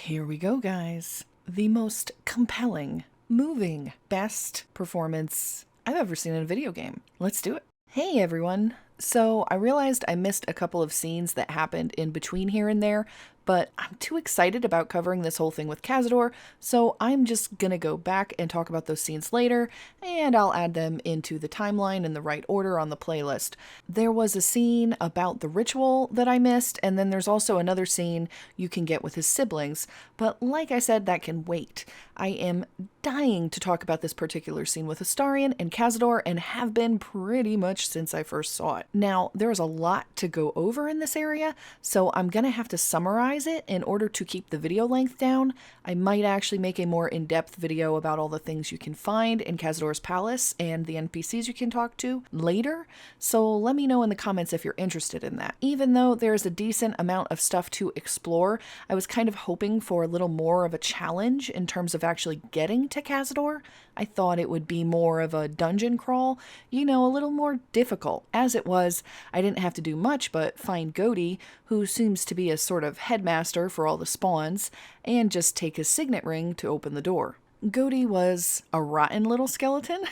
Here we go, guys. The most compelling, moving, best performance I've ever seen in a video game. Let's do it. Hey everyone. So I realized I missed a couple of scenes that happened in between here and there, but I'm too excited about covering this whole thing with Cazador, so I'm just gonna go back and talk about those scenes later, and I'll add them into the timeline in the right order on the playlist. There was a scene about the ritual that I missed, and then there's also another scene you can get with his siblings, but like I said, that can wait. I am dying to talk about this particular scene with Astarion and Cazador, and have been pretty much since I first saw it. Now, there's a lot to go over in this area, so I'm gonna have to summarize it in order to keep the video length down. I might actually make a more in-depth video about all the things you can find in Cazador's palace and the NPCs you can talk to later, so let me know in the comments if you're interested in that. Even though there's a decent amount of stuff to explore, I was kind of hoping for a little more of a challenge in terms of actually getting to Cazador. I thought it would be more of a dungeon crawl, you know, a little more difficult. As it was, I didn't have to do much but find Godey, who seems to be a sort of headmaster for all the spawns, and just take his signet ring to open the door. Godey was a rotten little skeleton,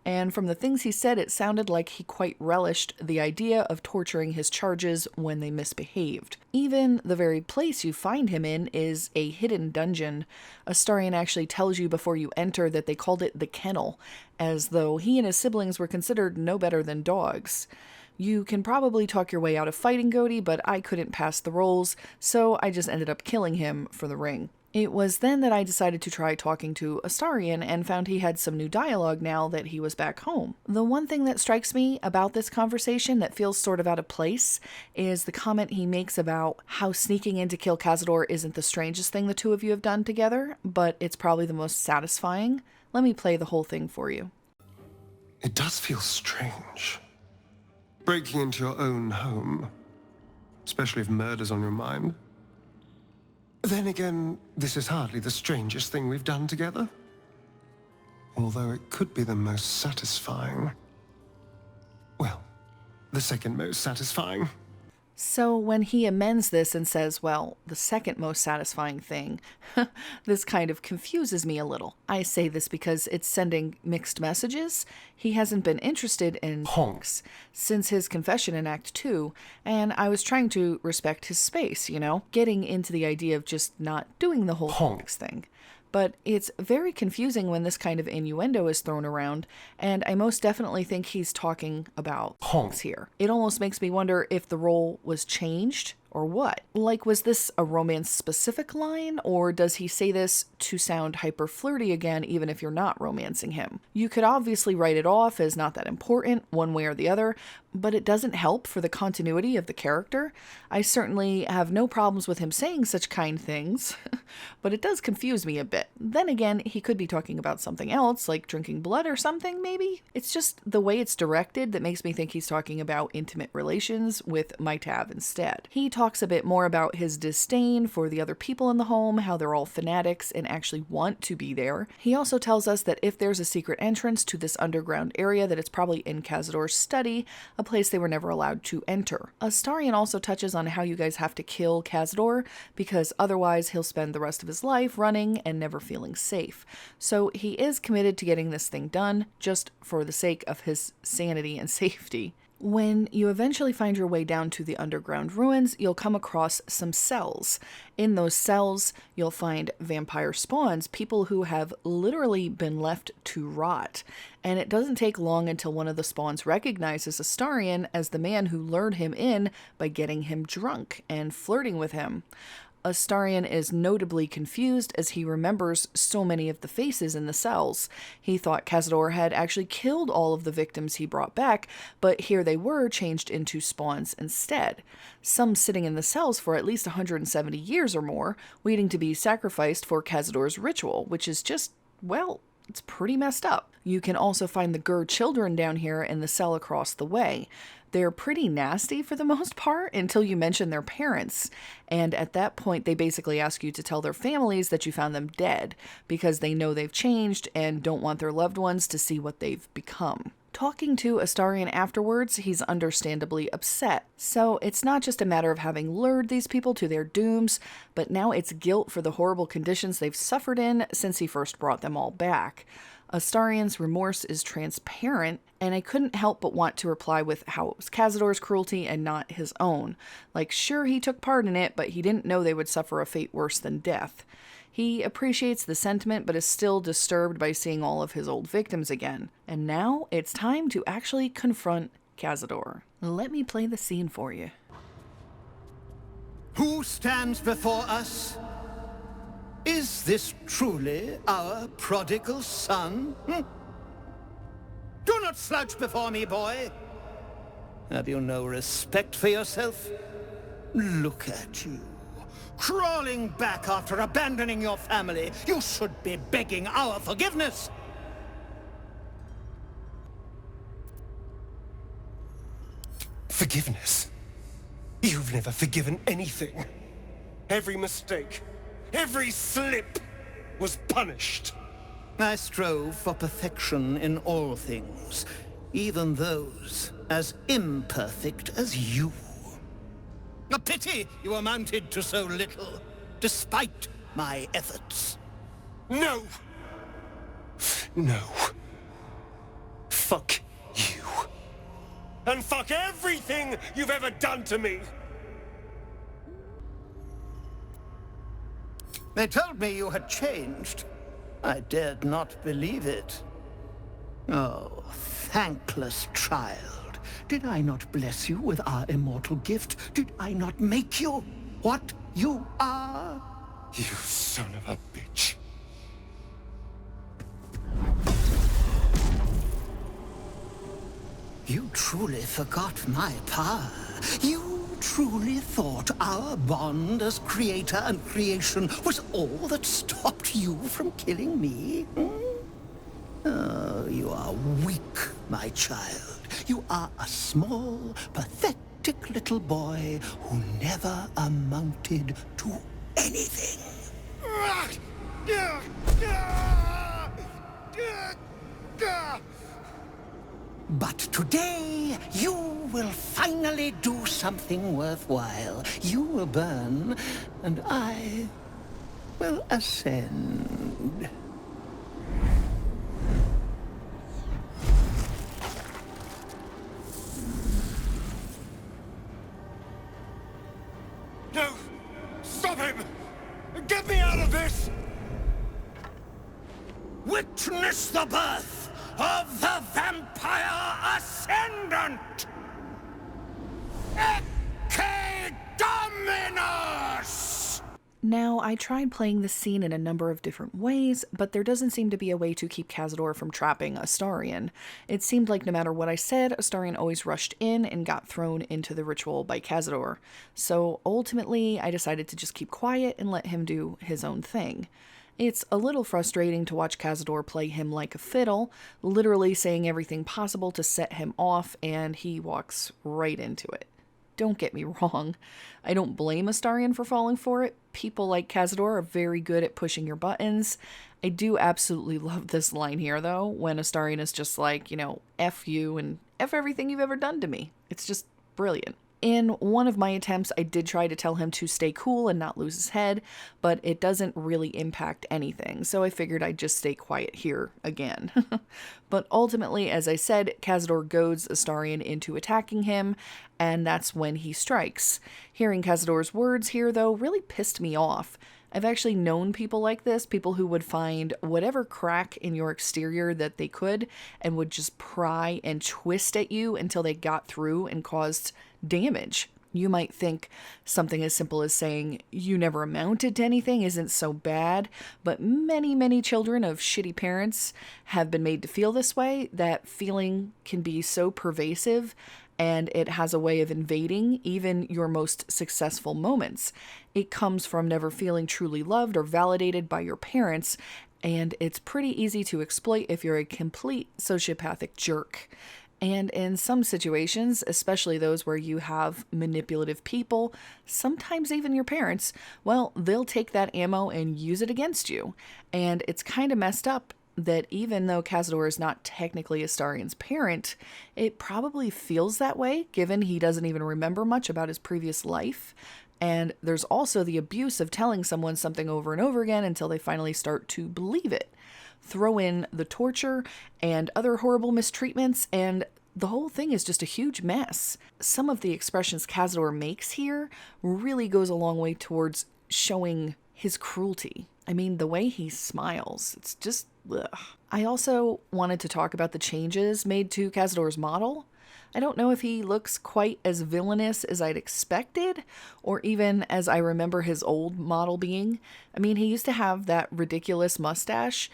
and from the things he said, it sounded like he quite relished the idea of torturing his charges when they misbehaved. Even the very place you find him in is a hidden dungeon. Astarion actually tells you before you enter that they called it the kennel, as though he and his siblings were considered no better than dogs. You can probably talk your way out of fighting Godey, but I couldn't pass the rolls, so I just ended up killing him for the ring. It was then that I decided to try talking to Astarion and found he had some new dialogue now that he was back home. The one thing that strikes me about this conversation that feels sort of out of place is the comment he makes about how sneaking in to kill Cazador isn't the strangest thing the two of you have done together, but it's probably the most satisfying. Let me play the whole thing for you. It does feel strange. Breaking into your own home, especially if murder's on your mind. Then again, this is hardly the strangest thing we've done together. Although it could be the most satisfying. Well, the second most satisfying. So when he amends this and says, well, the second most satisfying thing, this kind of confuses me a little. I say this because it's sending mixed messages. He hasn't been interested in honks since his confession in Act 2, and I was trying to respect his space, you know, getting into the idea of just not doing the whole honks thing. But it's very confusing when this kind of innuendo is thrown around, and I most definitely think he's talking about honks here. It almost makes me wonder if the role was changed or what. Like, was this a romance-specific line, or does he say this to sound hyper-flirty again even if you're not romancing him? You could obviously write it off as not that important, one way or the other, but it doesn't help for the continuity of the character. I certainly have no problems with him saying such kind things, but it does confuse me a bit. Then again, he could be talking about something else, like drinking blood or something, maybe? It's just the way it's directed that makes me think he's talking about intimate relations with Mytav instead. He talks a bit more about his disdain for the other people in the home, how they're all fanatics and actually want to be there. He also tells us that if there's a secret entrance to this underground area, that it's probably in Cazador's study, a place they were never allowed to enter. Astarion also touches on how you guys have to kill Cazador, because otherwise he'll spend the rest of his life running and never feeling safe. So he is committed to getting this thing done, just for the sake of his sanity and safety. When you eventually find your way down to the underground ruins, you'll come across some cells. In those cells, you'll find vampire spawns, people who have literally been left to rot. And it doesn't take long until one of the spawns recognizes Astarion as the man who lured him in by getting him drunk and flirting with him. Astarion is notably confused as he remembers so many of the faces in the cells. He thought Cazador had actually killed all of the victims he brought back, but here they were changed into spawns instead. Some sitting in the cells for at least 170 years or more, waiting to be sacrificed for Cazador's ritual, which is just, well, it's pretty messed up. You can also find the Gur children down here in the cell across the way. They're pretty nasty for the most part until you mention their parents, and at that point they basically ask you to tell their families that you found them dead because they know they've changed and don't want their loved ones to see what they've become. Talking to Astarion afterwards, he's understandably upset. So it's not just a matter of having lured these people to their dooms, but now it's guilt for the horrible conditions they've suffered in since he first brought them all back. Astarion's remorse is transparent, and I couldn't help but want to reply with how it was Cazador's cruelty and not his own. Like, sure, he took part in it, but he didn't know they would suffer a fate worse than death. He appreciates the sentiment, but is still disturbed by seeing all of his old victims again. And now it's time to actually confront Cazador. Let me play the scene for you. Who stands before us? Is this truly our prodigal son? Do not slouch before me, boy. Have you no respect for yourself? Look at you, crawling back after abandoning your family. You should be begging our forgiveness. Forgiveness? You've never forgiven anything. Every mistake, every slip was punished. I strove for perfection in all things, even those as imperfect as you. A pity you amounted to so little, despite my efforts. No! No. Fuck you. And fuck everything you've ever done to me! They told me you had changed. I dared not believe it. Oh, thankless child. Did I not bless you with our immortal gift? Did I not make you what you are? You son of a bitch. You truly forgot my power. You truly thought our bond as creator and creation was all that stopped you from killing me? Hmm? Oh, you are weak, my child. You are a small, pathetic little boy who never amounted to anything. But today, you will finally do something worthwhile. You will burn, and I will ascend. No! Stop him! Get me out of this! Witness the birth of the Vampire Ascendant! Ecce Dominus! Now, I tried playing this scene in a number of different ways, but there doesn't seem to be a way to keep Cazador from trapping Astarion. It seemed like no matter what I said, Astarion always rushed in and got thrown into the ritual by Cazador. So ultimately, I decided to just keep quiet and let him do his own thing. It's a little frustrating to watch Cazador play him like a fiddle, literally saying everything possible to set him off, and he walks right into it. Don't get me wrong, I don't blame Astarion for falling for it. People like Cazador are very good at pushing your buttons. I do absolutely love this line here, though, when Astarion is just like, F you and F everything you've ever done to me. It's just brilliant. In one of my attempts, I did try to tell him to stay cool and not lose his head, but it doesn't really impact anything, so I figured I'd just stay quiet here again. But ultimately, as I said, Cazador goads Astarion into attacking him, and that's when he strikes. Hearing Cazador's words here, though, really pissed me off. I've actually known people like this, people who would find whatever crack in your exterior that they could and would just pry and twist at you until they got through and caused damage. You might think something as simple as saying you never amounted to anything isn't so bad, but many, many children of shitty parents have been made to feel this way. That feeling can be so pervasive, and it has a way of invading even your most successful moments. It comes from never feeling truly loved or validated by your parents, and it's pretty easy to exploit if you're a complete sociopathic jerk. And in some situations, especially those where you have manipulative people, sometimes even your parents, well, they'll take that ammo and use it against you. And it's kind of messed up that even though Cazador is not technically Astarion's parent, it probably feels that way, given he doesn't even remember much about his previous life. And there's also the abuse of telling someone something over and over again until they finally start to believe it. Throw in the torture and other horrible mistreatments, and the whole thing is just a huge mess. Some of the expressions Cazador makes here really goes a long way towards showing his cruelty. I mean, the way he smiles, it's just, ugh. I also wanted to talk about the changes made to Cazador's model. I don't know if he looks quite as villainous as I'd expected, or even as I remember his old model being. I mean, he used to have that ridiculous mustache,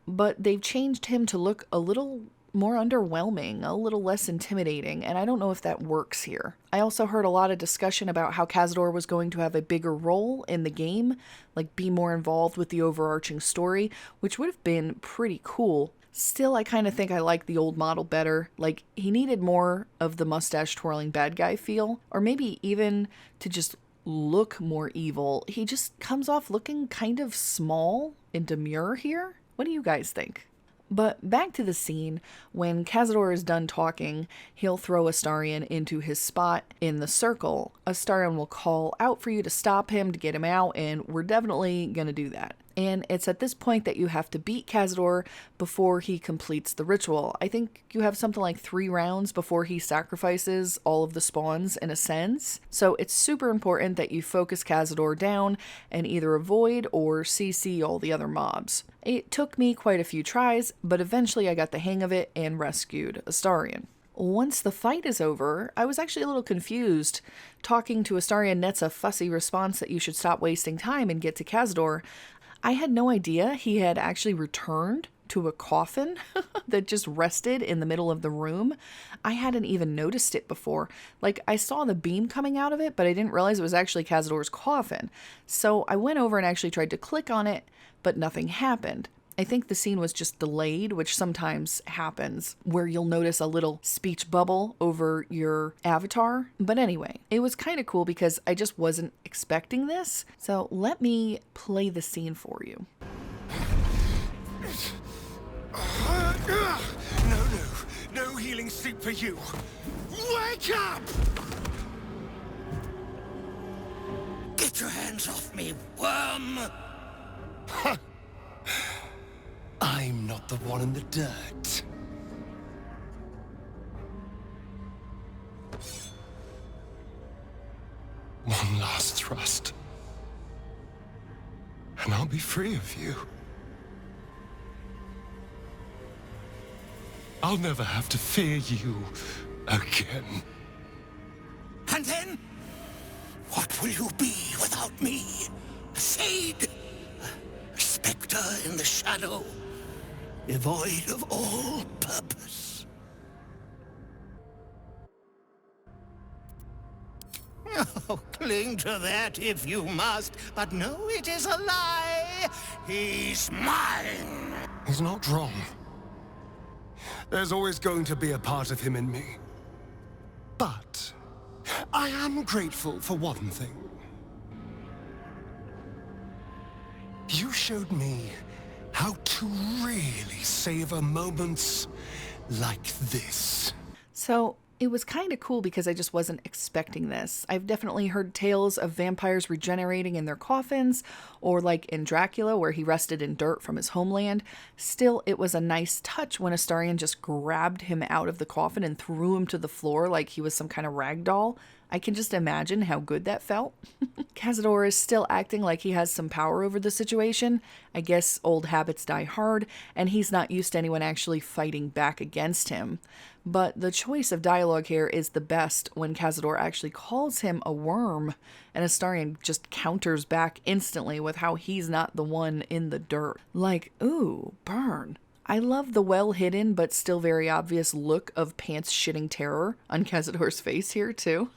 but they've changed him to look a little more underwhelming, a little less intimidating, and I don't know if that works here. I also heard a lot of discussion about how Cazador was going to have a bigger role in the game, like be more involved with the overarching story, which would have been pretty cool. Still, I kind of think I like the old model better. Like, he needed more of the mustache twirling bad guy feel, or maybe even to just look more evil. He just comes off looking kind of small and demure here. What do you guys think? But back to the scene, when Cazador is done talking, he'll throw Astarion into his spot in the circle. Astarion will call out for you to stop him, to get him out, and we're definitely gonna do that. And it's at this point that you have to beat Cazador before he completes the ritual. I think you have something like 3 rounds before he sacrifices all of the spawns and ascends. So it's super important that you focus Cazador down and either avoid or CC all the other mobs. It took me quite a few tries, but eventually I got the hang of it and rescued Astarion. Once the fight is over, I was actually a little confused. Talking to Astarion nets a fussy response that you should stop wasting time and get to Cazador. I had no idea he had actually returned to a coffin that just rested in the middle of the room. I hadn't even noticed it before. Like, I saw the beam coming out of it, but I didn't realize it was actually Cazador's coffin. So I went over and actually tried to click on it, but nothing happened. I think the scene was just delayed, which sometimes happens, where you'll notice a little speech bubble over your avatar. But anyway, it was kind of cool because I just wasn't expecting this. So let me play the scene for you. No healing soup for you. Wake up! Get your hands off me, worm! I'm not the one in the dirt. One last thrust, and I'll be free of you. I'll never have to fear you again. And then? What will you be without me? A shade? A specter in the shadow? Devoid of all purpose? Oh, cling to that if you must, but no, it is a lie. He's mine. He's not wrong. There's always going to be a part of him in me. But I am grateful for one thing. You showed me how to really savor moments like this. So it was kind of cool because I just wasn't expecting this. I've definitely heard tales of vampires regenerating in their coffins, or like in Dracula where he rested in dirt from his homeland. Still, it was a nice touch when Astarion just grabbed him out of the coffin and threw him to the floor like he was some kind of rag doll. I can just imagine how good that felt. Cazador is still acting like he has some power over the situation. I guess old habits die hard, and he's not used to anyone actually fighting back against him. But the choice of dialogue here is the best when Cazador actually calls him a worm, and Astarion just counters back instantly with how he's not the one in the dirt. Like, ooh, burn. I love the well-hidden but still very obvious look of pants-shitting terror on Cazador's face here, too.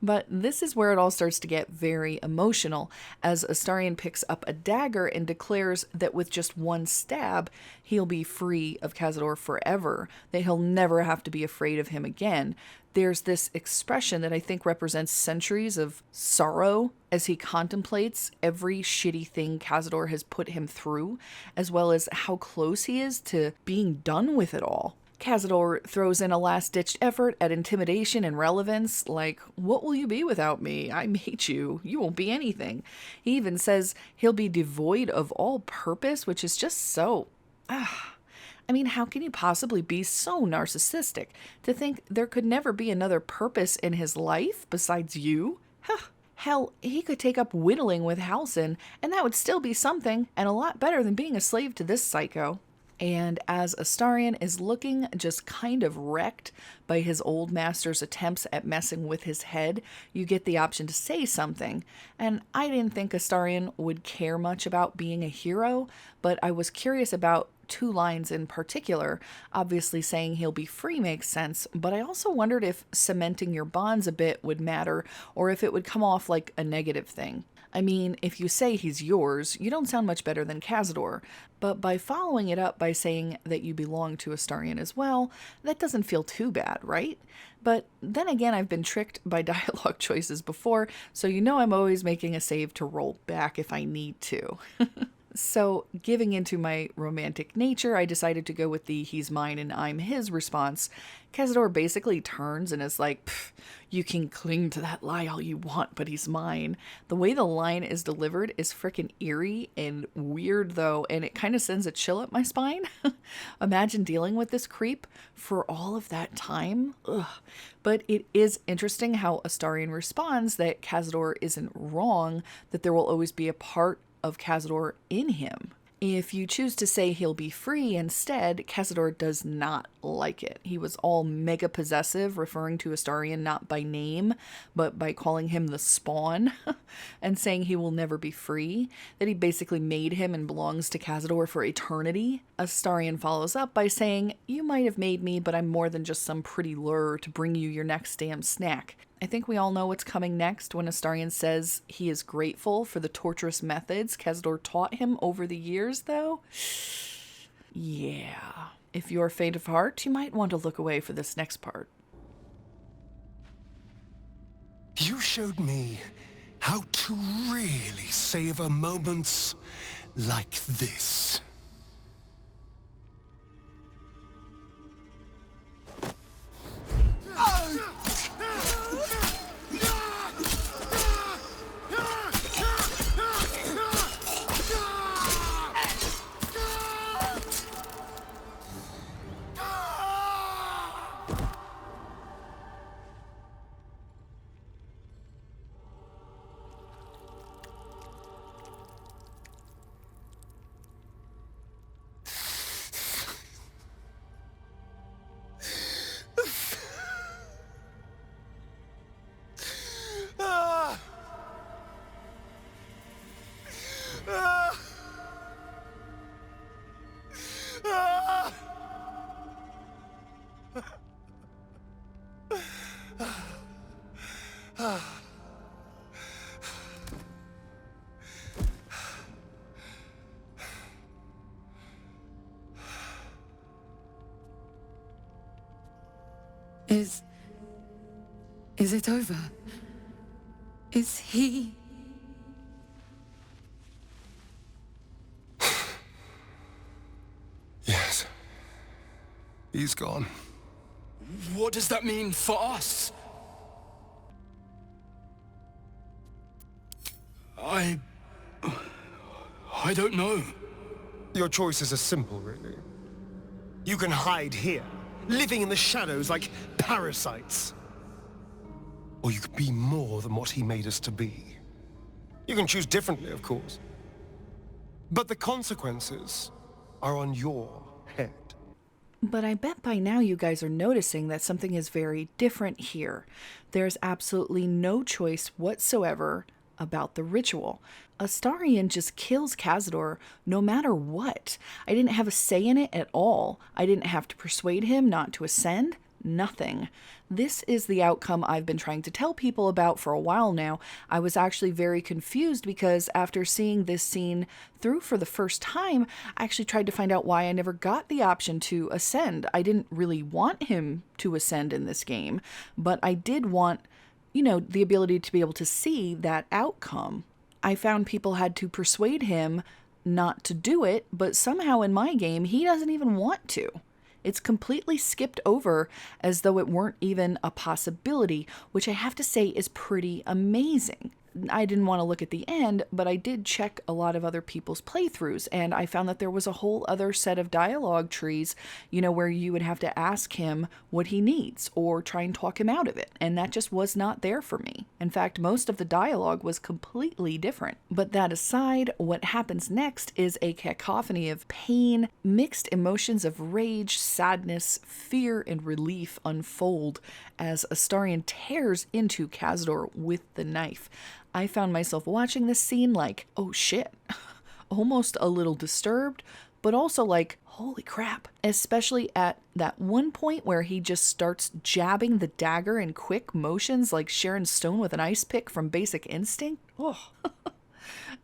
But this is where it all starts to get very emotional, as Astarion picks up a dagger and declares that with just one stab, he'll be free of Cazador forever, that he'll never have to be afraid of him again. There's this expression that I think represents centuries of sorrow as he contemplates every shitty thing Cazador has put him through, as well as how close he is to being done with it all. Cazador throws in a last-ditched effort at intimidation and relevance, like, what will you be without me? I made you. You won't be anything. He even says he'll be devoid of all purpose, which is just so... I mean, how can you possibly be so narcissistic to think there could never be another purpose in his life besides you? Hell, he could take up whittling with Halsin, and that would still be something, and a lot better than being a slave to this psycho. And as Astarion is looking just kind of wrecked by his old master's attempts at messing with his head, you get the option to say something. And I didn't think Astarion would care much about being a hero, but I was curious about 2 lines in particular. Obviously saying he'll be free makes sense, but I also wondered if cementing your bonds a bit would matter, or if it would come off like a negative thing. I mean, if you say he's yours, you don't sound much better than Cazador, but by following it up by saying that you belong to Astarion as well, that doesn't feel too bad, right? But then again, I've been tricked by dialogue choices before, so you know I'm always making a save to roll back if I need to. So, giving into my romantic nature, I decided to go with the he's mine and I'm his response. Cazador basically turns and is like, you can cling to that lie all you want, but he's mine. The way the line is delivered is freaking eerie and weird though, and it kind of sends a chill up my spine. Imagine dealing with this creep for all of that time. Ugh. But it is interesting how Astarion responds that Cazador isn't wrong, that there will always be a part of Cazador in him. If you choose to say he'll be free instead, Cazador does not like it. He was all mega possessive, referring to Astarion not by name, but by calling him the spawn, and saying he will never be free, that he basically made him and belongs to Cazador for eternity. Astarion follows up by saying, you might have made me, but I'm more than just some pretty lure to bring you your next damn snack. I think we all know what's coming next when Astarion says he is grateful for the torturous methods Cazador taught him over the years, though. Yeah. If you're faint of heart, you might want to look away for this next part. You showed me how to really savor moments like this. Is it over? Is he... Yes. He's gone. What does that mean for us? I don't know. Your choices are simple, really. You can hide here, living in the shadows like parasites. Or you could be more than what he made us to be. You can choose differently, of course. But the consequences are on your head. But I bet by now you guys are noticing that something is very different here. There's absolutely no choice whatsoever about the ritual. Astarion just kills Cazador no matter what. I didn't have a say in it at all. I didn't have to persuade him not to ascend. nothing. This is the outcome I've been trying to tell people about for a while now. I was actually very confused because after seeing this scene through for the first time, I actually tried to find out why I never got the option to ascend. I didn't really want him to ascend in this game, but I did want, the ability to be able to see that outcome. I found people had to persuade him not to do it, but somehow in my game, he doesn't even want to. It's completely skipped over as though it weren't even a possibility, which I have to say is pretty amazing. I didn't want to look at the end, but I did check a lot of other people's playthroughs, and I found that there was a whole other set of dialogue trees, where you would have to ask him what he needs or try and talk him out of it, and that just was not there for me. In fact, most of the dialogue was completely different. But that aside, what happens next is a cacophony of pain, mixed emotions of rage, sadness, fear, and relief unfold as Astarion tears into Cazador with the knife. I found myself watching this scene like, oh shit, almost a little disturbed, but also like, holy crap. Especially at that one point where he just starts jabbing the dagger in quick motions like Sharon Stone with an ice pick from Basic Instinct. Oh.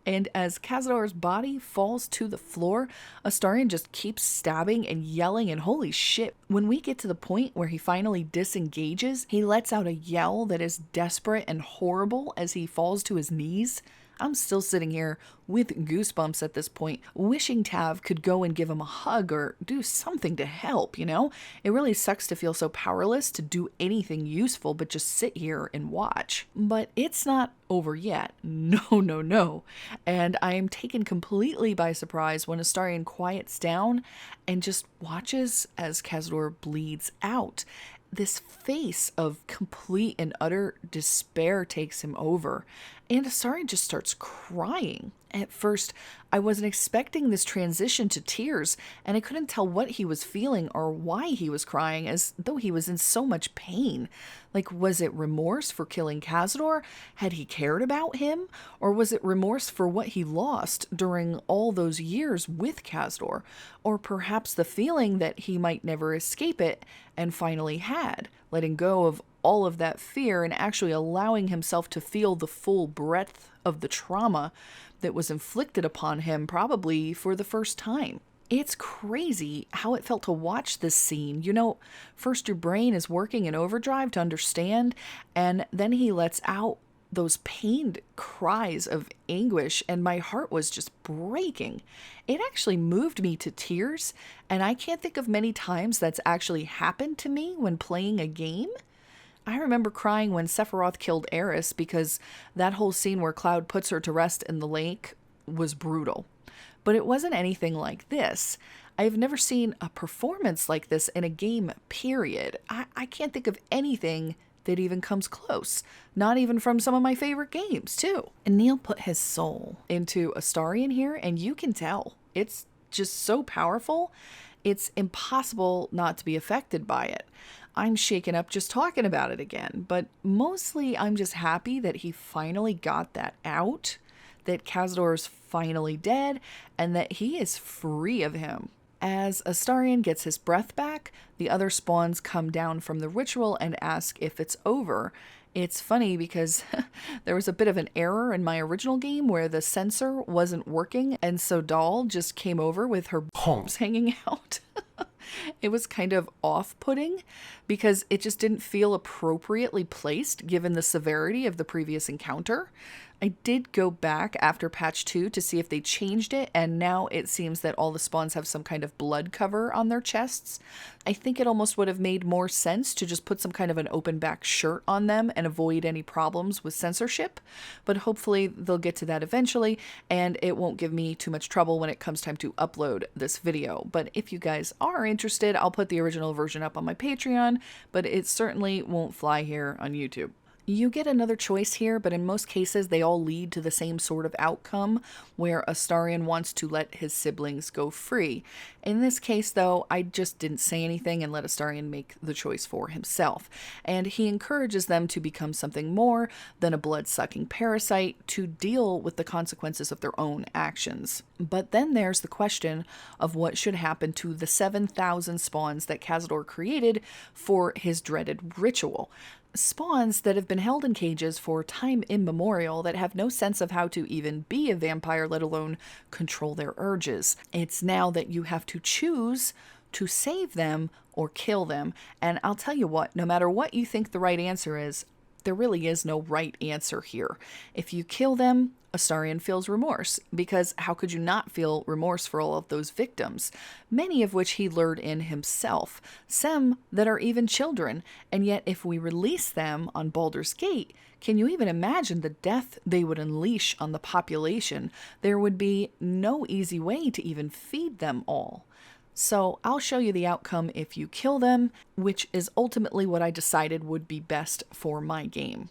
And as Cazador's body falls to the floor, Astarion just keeps stabbing and yelling, and holy shit, when we get to the point where he finally disengages, he lets out a yell that is desperate and horrible as he falls to his knees. I'm still sitting here with goosebumps at this point, wishing Tav could go and give him a hug or do something to help, It really sucks to feel so powerless to do anything useful but just sit here and watch. But it's not over yet. No. And I am taken completely by surprise when Astarion quiets down and just watches as Cazador bleeds out. This face of complete and utter despair takes him over, and Astarion just starts crying. At first, I wasn't expecting this transition to tears, and I couldn't tell what he was feeling or why he was crying, as though he was in so much pain. Like, was it remorse for killing Cazador? Had he cared about him? Or was it remorse for what he lost during all those years with Cazador? Or perhaps the feeling that he might never escape it and finally had, letting go of all of that fear and actually allowing himself to feel the full breadth of the trauma that was inflicted upon him probably for the first time. It's crazy how it felt to watch this scene. First your brain is working in overdrive to understand, and then he lets out those pained cries of anguish, and my heart was just breaking. It actually moved me to tears, and I can't think of many times that's actually happened to me when playing a game. I remember crying when Sephiroth killed Eris because that whole scene where Cloud puts her to rest in the lake was brutal. But it wasn't anything like this. I've never seen a performance like this in a game, period. I can't think of anything that even comes close. Not even from some of my favorite games, too. And Neil put his soul into Astarion here, and you can tell. It's just so powerful, it's impossible not to be affected by it. I'm shaken up just talking about it again, but mostly I'm just happy that he finally got that out, that Cazador's finally dead, and that he is free of him. As Astarion gets his breath back, the other spawns come down from the ritual and ask if it's over. It's funny because there was a bit of an error in my original game where the sensor wasn't working, and so Doll just came over with her boobs hanging out. It was kind of off-putting because it just didn't feel appropriately placed given the severity of the previous encounter. I did go back after patch 2 to see if they changed it, and now it seems that all the spawns have some kind of blood cover on their chests. I think it almost would have made more sense to just put some kind of an open back shirt on them and avoid any problems with censorship, but hopefully they'll get to that eventually, and it won't give me too much trouble when it comes time to upload this video. But if you guys are interested, I'll put the original version up on my Patreon, but it certainly won't fly here on YouTube. You get another choice here, but in most cases they all lead to the same sort of outcome, where Astarion wants to let his siblings go free. In this case, though, I just didn't say anything and let Astarion make the choice for himself, and he encourages them to become something more than a blood-sucking parasite to deal with the consequences of their own actions. But then there's the question of what should happen to the 7,000 spawns that Cazador created for his dreaded ritual. Spawns that have been held in cages for time immemorial that have no sense of how to even be a vampire, let alone control their urges. It's now that you have to choose to save them or kill them. And I'll tell you what, no matter what you think the right answer is, there really is no right answer here. If you kill them, Astarion feels remorse, because how could you not feel remorse for all of those victims, many of which he lured in himself, some that are even children, and yet if we release them on Baldur's Gate, can you even imagine the death they would unleash on the population? There would be no easy way to even feed them all. So I'll show you the outcome if you kill them, which is ultimately what I decided would be best for my game.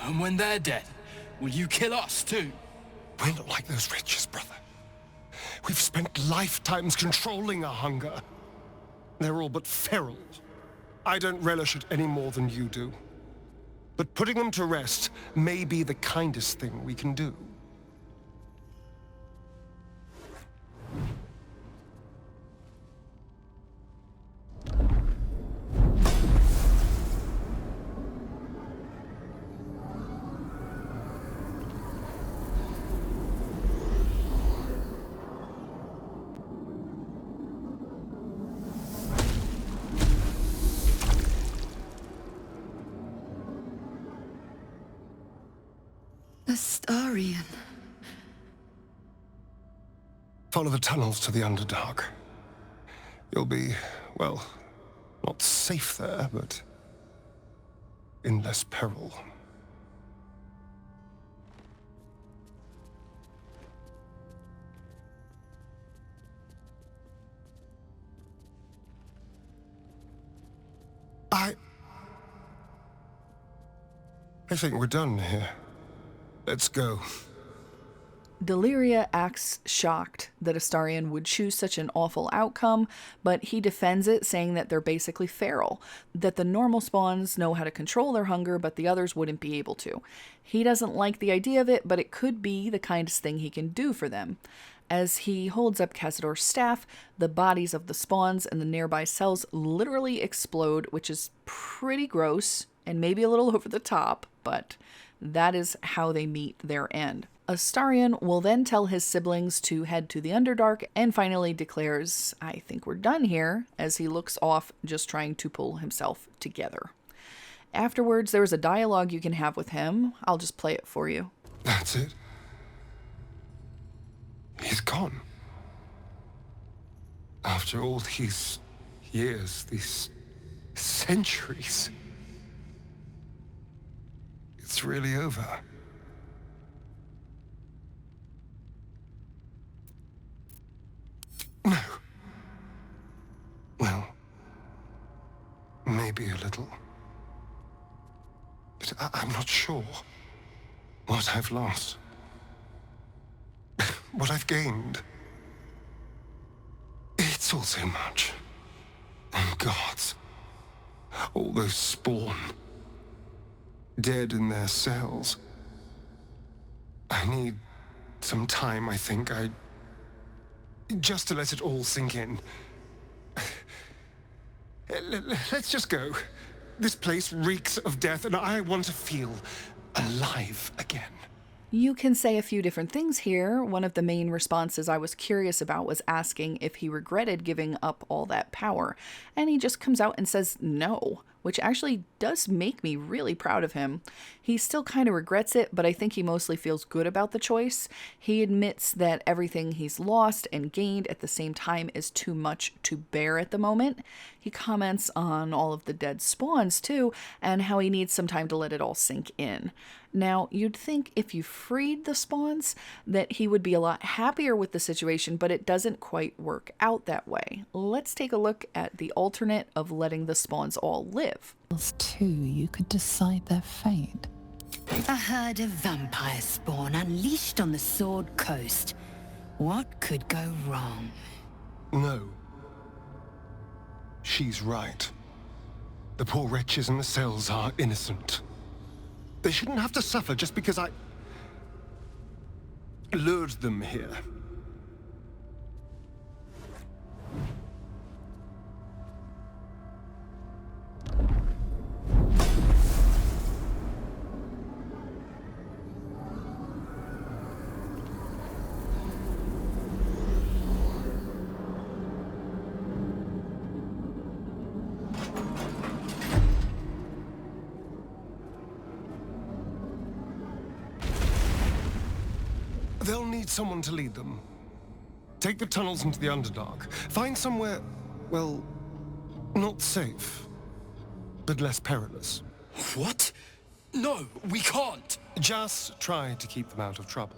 And when they're dead, will you kill us too? We're not like those wretches, brother. We've spent lifetimes controlling our hunger. They're all but feral. I don't relish it any more than you do. But putting them to rest may be the kindest thing we can do. Astarion. Follow the tunnels to the Underdark. You'll be, well, not safe there, but in less peril. I think we're done here. Let's go. Deliria acts shocked that Astarion would choose such an awful outcome, but he defends it, saying that they're basically feral, that the normal spawns know how to control their hunger, but the others wouldn't be able to. He doesn't like the idea of it, but it could be the kindest thing he can do for them. As he holds up Cazador's staff, the bodies of the spawns and the nearby cells literally explode, which is pretty gross and maybe a little over the top, but that is how they meet their end. Astarion will then tell his siblings to head to the Underdark and finally declares, "I think we're done here," as he looks off, just trying to pull himself together. Afterwards, there is a dialogue you can have with him. I'll just play it for you. That's it. He's gone. After all these years, these centuries. It's really over. No. Well, maybe a little. But I'm not sure what I've lost. What I've gained. It's all so much. And gods. All those spawn. Dead in their cells. I need some time, I think. Just to let it all sink in. Let's just go. This place reeks of death, and I want to feel alive again. You can say a few different things here. One of the main responses I was curious about was asking if he regretted giving up all that power. And he just comes out and says no, which actually does make me really proud of him. He still kind of regrets it, but I think he mostly feels good about the choice. He admits that everything he's lost and gained at the same time is too much to bear at the moment. He comments on all of the dead spawns too, and how he needs some time to let it all sink in. Now, you'd think if you freed the spawns that he would be a lot happier with the situation, but it doesn't quite work out that way. Let's take a look at the alternate of letting the spawns all live. live. Too, you could decide their fate. A herd of vampire spawn unleashed on the Sword Coast. What could go wrong? No. She's right. The poor wretches in the cells are innocent. They shouldn't have to suffer just because I lured them here. They'll need someone to lead them. Take the tunnels into the Underdark. Find somewhere, well, not safe, but less perilous. What? No, we can't. Just try to keep them out of trouble.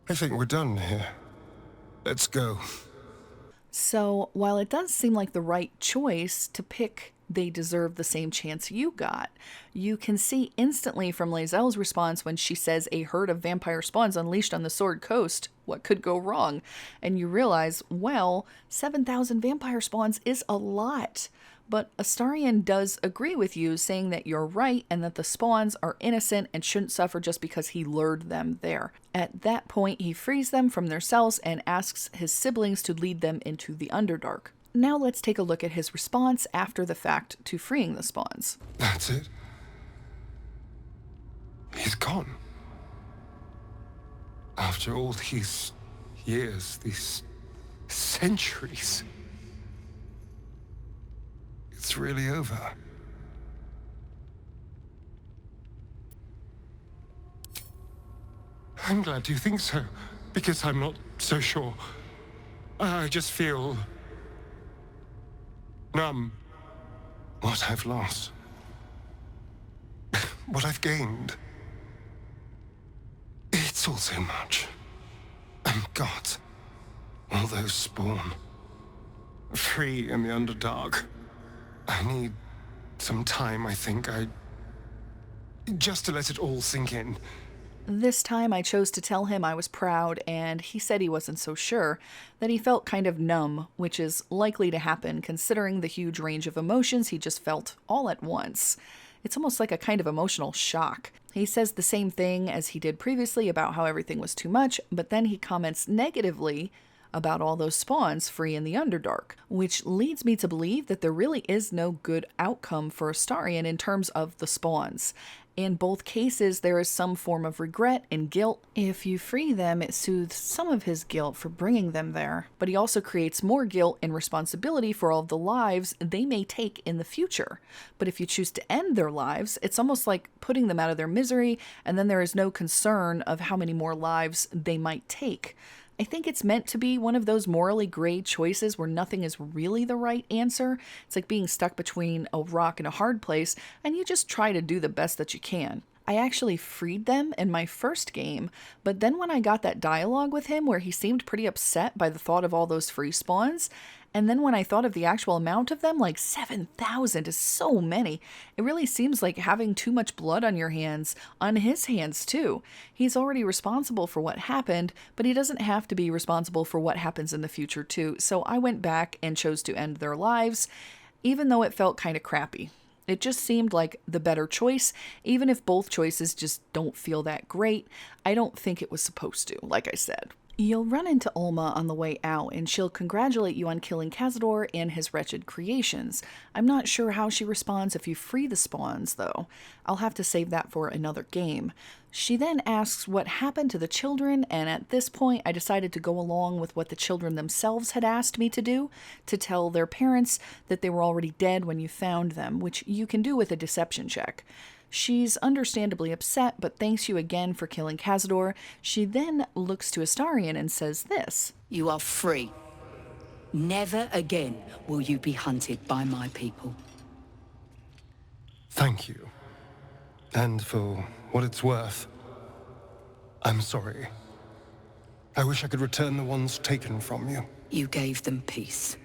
I think we're done here. Let's go. So, while it does seem like the right choice to pick they deserve the same chance you got, you can see instantly from Lae'zel's response when she says a herd of vampire spawns unleashed on the Sword Coast, what could go wrong? And you realize, well, 7,000 vampire spawns is a lot. But Astarion does agree with you, saying that you're right and that the spawns are innocent and shouldn't suffer just because he lured them there. At that point, he frees them from their cells and asks his siblings to lead them into the Underdark. Now let's take a look at his response after the fact to freeing the spawns. That's it. He's gone. After all these years, these centuries. It's really over. I'm glad you think so, because I'm not so sure. I just feel numb. What I've lost. What I've gained. It's all so much. And God, all those spawn. Free in the Underdark. I need some time, I think. Just to let it all sink in. This time I chose to tell him I was proud, and he said he wasn't so sure, that he felt kind of numb, which is likely to happen considering the huge range of emotions he just felt all at once. It's almost like a kind of emotional shock. He says the same thing as he did previously about how everything was too much, but then he comments negatively about all those spawns free in the Underdark, which leads me to believe that there really is no good outcome for Astarion in terms of the spawns. In both cases, there is some form of regret and guilt. If you free them, it soothes some of his guilt for bringing them there, but he also creates more guilt and responsibility for all of the lives they may take in the future. But if you choose to end their lives, it's almost like putting them out of their misery, and then there is no concern of how many more lives they might take. I think it's meant to be one of those morally gray choices where nothing is really the right answer. It's like being stuck between a rock and a hard place, and you just try to do the best that you can. I actually freed them in my first game, but then when I got that dialogue with him where he seemed pretty upset by the thought of all those free spawns, and then when I thought of the actual amount of them, like 7,000 is so many, it really seems like having too much blood on your hands, on his hands too. He's already responsible for what happened, but he doesn't have to be responsible for what happens in the future too. So I went back and chose to end their lives, even though it felt kind of crappy. It just seemed like the better choice, even if both choices just don't feel that great. I don't think it was supposed to, like I said. You'll run into Ulma on the way out, and she'll congratulate you on killing Cazador and his wretched creations. I'm not sure how she responds if you free the spawns, though. I'll have to save that for another game. She then asks what happened to the children, and at this point I decided to go along with what the children themselves had asked me to do, to tell their parents that they were already dead when you found them, which you can do with a deception check. She's understandably upset, but thanks you again for killing Cazador. She then looks to Astarion and says this. You are free. Never again will you be hunted by my people. Thank you. And for what it's worth, I'm sorry. I wish I could return the ones taken from you. You gave them peace.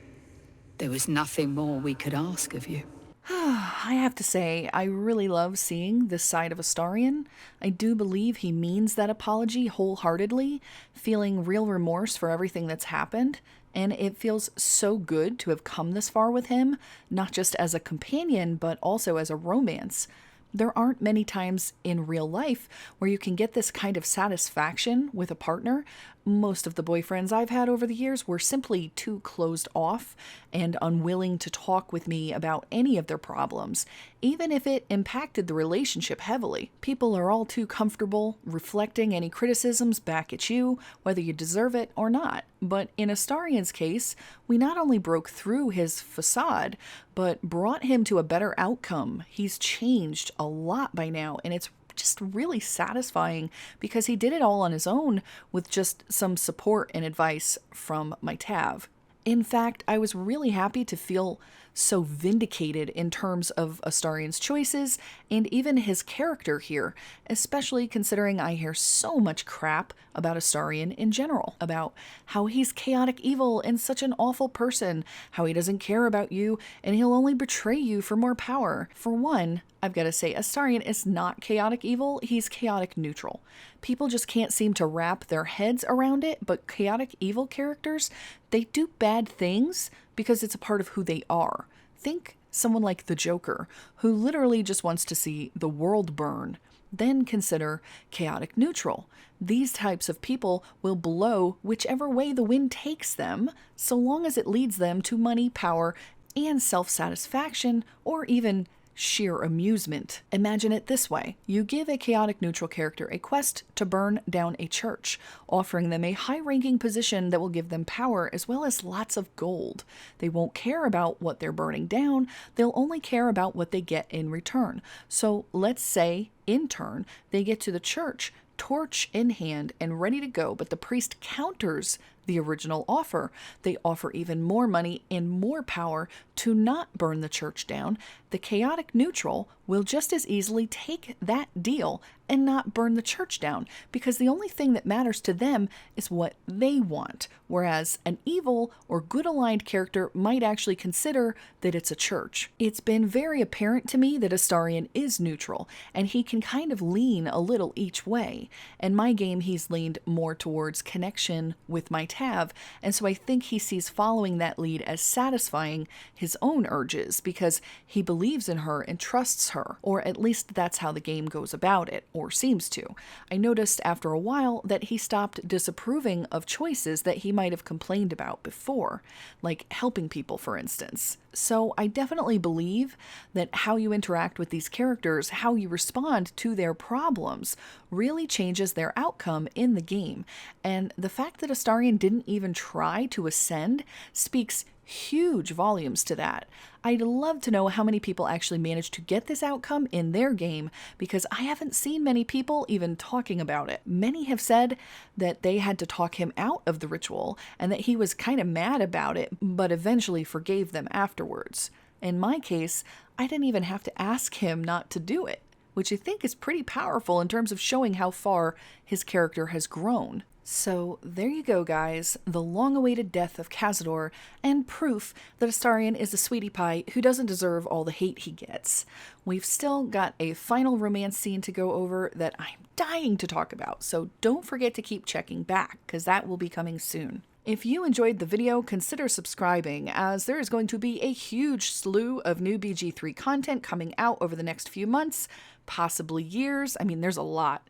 There was nothing more we could ask of you. I have to say, I really love seeing this side of Astarion. I do believe he means that apology wholeheartedly, feeling real remorse for everything that's happened, and it feels so good to have come this far with him, not just as a companion, but also as a romance. There aren't many times in real life where you can get this kind of satisfaction with a partner. Most of the boyfriends I've had over the years were simply too closed off and unwilling to talk with me about any of their problems, even if it impacted the relationship heavily. People are all too comfortable reflecting any criticisms back at you, whether you deserve it or not. But in Astarion's case, we not only broke through his facade, but brought him to a better outcome. He's changed a lot by now, and it's just really satisfying because he did it all on his own with just some support and advice from my Tav. In fact, I was really happy to feel so vindicated in terms of Astarion's choices and even his character here, especially considering I hear so much crap about Astarion in general, about how he's chaotic evil and such an awful person, how he doesn't care about you and he'll only betray you for more power. For one, I've got to say, Astarion is not chaotic evil, he's chaotic neutral. People just can't seem to wrap their heads around it, but chaotic evil characters, they do bad things because it's a part of who they are. Think someone like the Joker, who literally just wants to see the world burn. Then consider chaotic neutral. These types of people will blow whichever way the wind takes them, so long as it leads them to money, power, and self-satisfaction, or even sheer amusement. Imagine it this way. You give a chaotic neutral character a quest to burn down a church, offering them a high-ranking position that will give them power as well as lots of gold. They won't care about what they're burning down, they'll only care about what they get in return. So let's say, in turn, they get to the church, torch in hand and ready to go, but the priest counters the original offer. They offer even more money and more power to not burn the church down. The chaotic neutral will just as easily take that deal and not burn the church down, because the only thing that matters to them is what they want, whereas an evil or good aligned character might actually consider that it's a church. It's been very apparent to me that Astarion is neutral, and he can kind of lean a little each way. In my game, he's leaned more towards connection with my Tav, and so I think he sees following that lead as satisfying his own urges because he believes in her and trusts her, or at least that's how the game goes about it, or seems to. I noticed after a while that he stopped disapproving of choices that he might have complained about before, like helping people, for instance. So I definitely believe that how you interact with these characters, how you respond to their problems, really changes their outcome in the game. And the fact that Astarion didn't even try to ascend speaks huge volumes to that. I'd love to know how many people actually managed to get this outcome in their game, because I haven't seen many people even talking about it. Many have said that they had to talk him out of the ritual and that he was kind of mad about it, but eventually forgave them afterwards. In my case, I didn't even have to ask him not to do it, which I think is pretty powerful in terms of showing how far his character has grown. So there you go, guys, the long-awaited death of Cazador, and proof that Astarion is a sweetie pie who doesn't deserve all the hate he gets. We've still got a final romance scene to go over that I'm dying to talk about, so don't forget to keep checking back, because that will be coming soon. If you enjoyed the video, consider subscribing, as there is going to be a huge slew of new BG3 content coming out over the next few months, possibly years. I mean, there's a lot.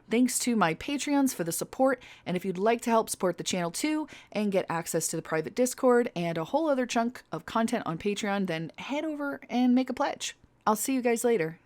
Thanks to my Patreons for the support, and if you'd like to help support the channel too and get access to the private Discord and a whole other chunk of content on Patreon, then head over and make a pledge. I'll see you guys later.